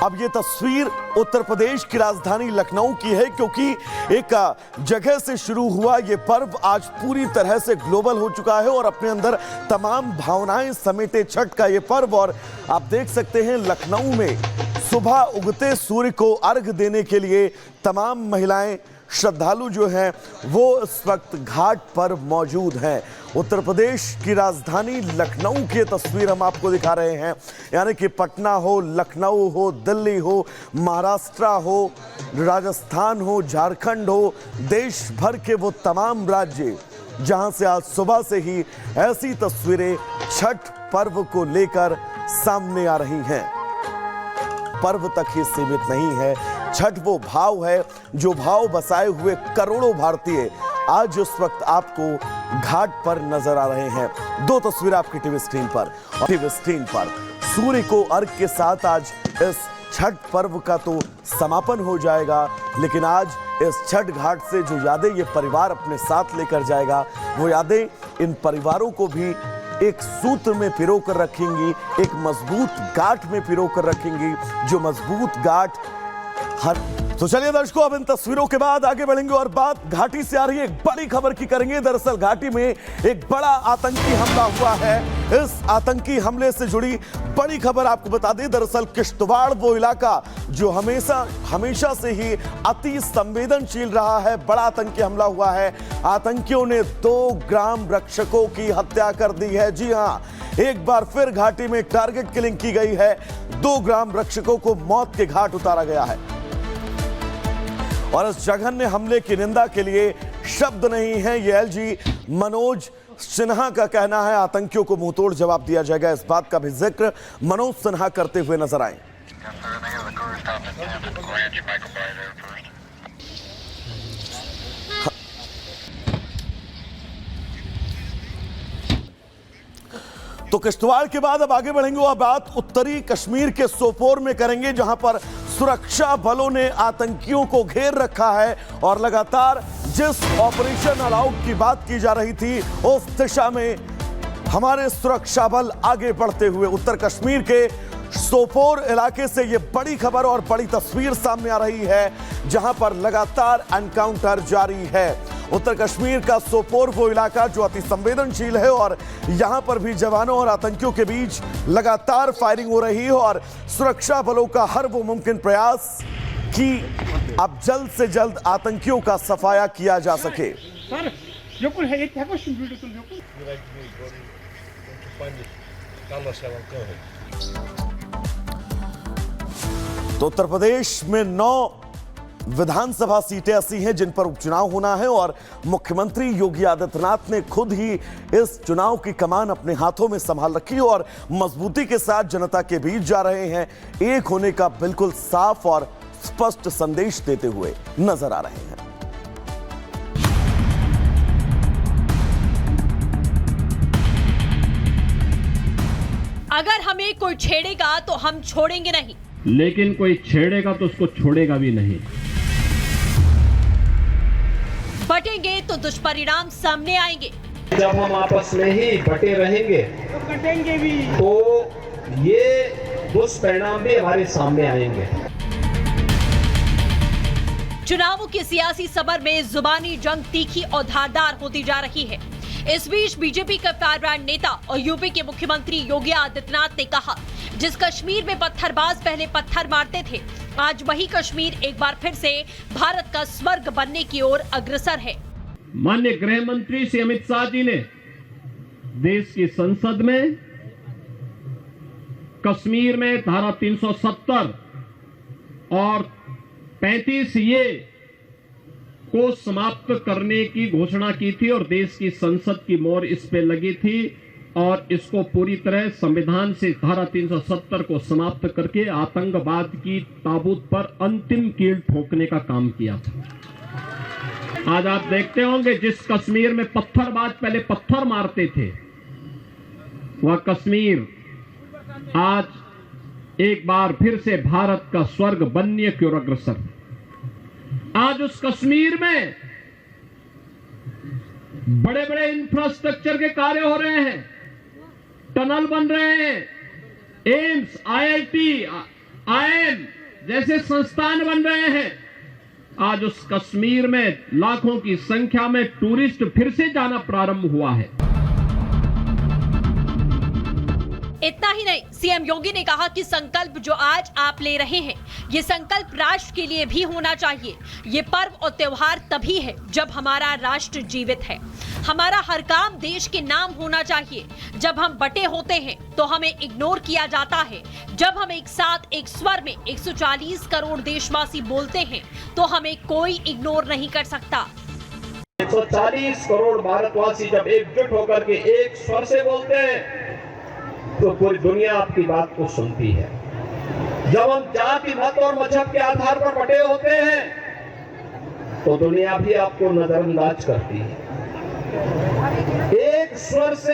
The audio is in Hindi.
अब ये तस्वीर उत्तर प्रदेश की राजधानी लखनऊ की है, क्योंकि एक जगह से शुरू हुआ ये पर्व आज पूरी तरह से ग्लोबल हो चुका है और अपने अंदर तमाम भावनाएं समेटे छठ का ये पर्व। और आप देख सकते हैं लखनऊ में सुबह उगते सूर्य को अर्घ देने के लिए तमाम महिलाएं, श्रद्धालु जो हैं वो इस वक्त घाट पर मौजूद हैं। उत्तर प्रदेश की राजधानी लखनऊ की तस्वीर हम आपको दिखा रहे हैं, यानी कि पटना हो, लखनऊ हो, दिल्ली हो, महाराष्ट्र हो, राजस्थान हो, झारखंड हो, देश भर के वो तमाम राज्य जहां से आज सुबह से ही ऐसी तस्वीरें छठ पर्व को लेकर सामने आ रही हैं। पर्व तक ही सीमित नहीं है, छठ वो भाव है जो भाव बसाए हुए करोड़ों भारतीय आज उस वक्त आपको घाट पर नजर आ रहे हैं। दो तस्वीर आपकी टीवी स्क्रीन पर सूर्य को अर्घ के साथ आज इस छठ पर्व का तो समापन हो जाएगा, लेकिन आज इस छठ घाट से जो यादें ये परिवार अपने साथ लेकर जाएगा, वो यादें इन परिवारों को भी एक सूत्र में पिरो कर रखेंगी, एक मजबूत गांठ में पिरो कर रखेंगी, जो मजबूत गांठ हर। तो चलिए दर्शकों, अब इन तस्वीरों के बाद आगे बढ़ेंगे और बात घाटी से आ रही है एक बड़ी खबर की करेंगे। दरअसल घाटी में एक बड़ा आतंकी हमला हुआ है। इस आतंकी हमले से जुड़ी बड़ी खबर आपको बता दें। दरअसल किश्तवाड़ वो इलाका जो हमेशा से ही अति संवेदनशील रहा है, बड़ा आतंकी हमला हुआ है। आतंकियों ने 2 ग्राम रक्षकों की हत्या कर दी है। जी हां, एक बार फिर घाटी में टारगेट किलिंग की गई है। 2 ग्राम रक्षकों को मौत के घाट उतारा गया है और इस जघन्य हमले की निंदा के लिए शब्द नहीं है। ये एलजी मनोज सिन्हा का कहना है, आतंकियों को मुंहतोड़ जवाब दिया जाएगा। इस बात का भी जिक्र मनोज सिन्हा करते हुए नजर आए। तो किश्तवाड़ के बाद अब आगे बढ़ेंगे और बात उत्तरी कश्मीर के सोपोर में करेंगे, जहां पर सुरक्षा बलों ने आतंकियों को घेर रखा है और लगातार जिस ऑपरेशन ऑल आउट की बात की जा रही थी उस दिशा में हमारे सुरक्षा बल आगे बढ़ते हुए। उत्तर कश्मीर के सोपोर इलाके से ये बड़ी खबर और बड़ी तस्वीर सामने आ रही है, जहां पर लगातार एनकाउंटर जारी है। उत्तर कश्मीर का सोपोर वो इलाका जो अति संवेदनशील है और यहां पर भी जवानों और आतंकियों के बीच लगातार फायरिंग हो रही है और सुरक्षा बलों का हर वो मुमकिन प्रयास कि अब जल्द से जल्द आतंकियों का सफाया किया जा सके। तो उत्तर प्रदेश में 9 विधानसभा सीटें ऐसी हैं जिन पर उपचुनाव होना है और मुख्यमंत्री योगी आदित्यनाथ ने खुद ही इस चुनाव की कमान अपने हाथों में संभाल रखी और मजबूती के साथ जनता के बीच जा रहे हैं। एक होने का बिल्कुल साफ और स्पष्ट संदेश देते हुए नजर आ रहे हैं। अगर हमें कोई छेड़ेगा तो हम छोड़ेंगे नहीं, लेकिन कोई छेड़ेगा तो उसको छोड़ेगा भी नहीं। बटेंगे तो दुष्परिणाम सामने आएंगे। जब हम आपस में ही बटे रहेंगे तो कटेंगे भी, तो ये दुष्परिणाम भी हमारे सामने आएंगे। चुनावों की सियासी समर में जुबानी जंग तीखी और धारदार होती जा रही है। इस बीच बीजेपी के फायरब्रांड नेता और यूपी के मुख्यमंत्री योगी आदित्यनाथ ने कहा, जिस कश्मीर में पत्थरबाज पहले पत्थर मारते थे, आज वही कश्मीर एक बार फिर से भारत का स्वर्ग बनने की ओर अग्रसर है। माननीय गृह मंत्री श्री अमित शाह जी ने देश की संसद में कश्मीर में धारा 370 और 35 ये को समाप्त करने की घोषणा की थी और देश की संसद की मोहर इस पे लगी थी और इसको पूरी तरह संविधान से धारा 370 को समाप्त करके आतंकवाद की ताबूत पर अंतिम कील ठोकने का काम किया था। आज आप देखते होंगे जिस कश्मीर में पत्थरबाज पहले पत्थर मारते थे, वह कश्मीर आज एक बार फिर से भारत का स्वर्ग बनने की ओर अग्रसर। आज उस कश्मीर में बड़े बड़े इंफ्रास्ट्रक्चर के कार्य हो रहे हैं, टनल बन रहे हैं, एम्स, आईआईटी, आईआईएम जैसे संस्थान बन रहे हैं। आज उस कश्मीर में लाखों की संख्या में टूरिस्ट फिर से जाना प्रारंभ हुआ है। इतना ही नहीं, सीएम योगी ने कहा कि संकल्प जो आज आप ले रहे हैं, ये संकल्प राष्ट्र के लिए भी होना चाहिए। ये पर्व और त्योहार तभी है जब हमारा राष्ट्र जीवित है। हमारा हर काम देश के नाम होना चाहिए। जब हम बटे होते हैं तो हमें इग्नोर किया जाता है। जब हम एक साथ एक स्वर में 140 करोड़ देशवासी बोलते हैं तो हमें कोई इग्नोर नहीं कर सकता। 140 करोड़ भारतवासी जब एकजुट होकर के एक स्वर से बोलते हैं तो पूरी दुनिया आपकी बात को सुनती है। जब हम जाति मत और मजहब के आधार पर बटे होते हैं तो दुनिया भी आपको नजरअंदाज करती है। एक स्वर से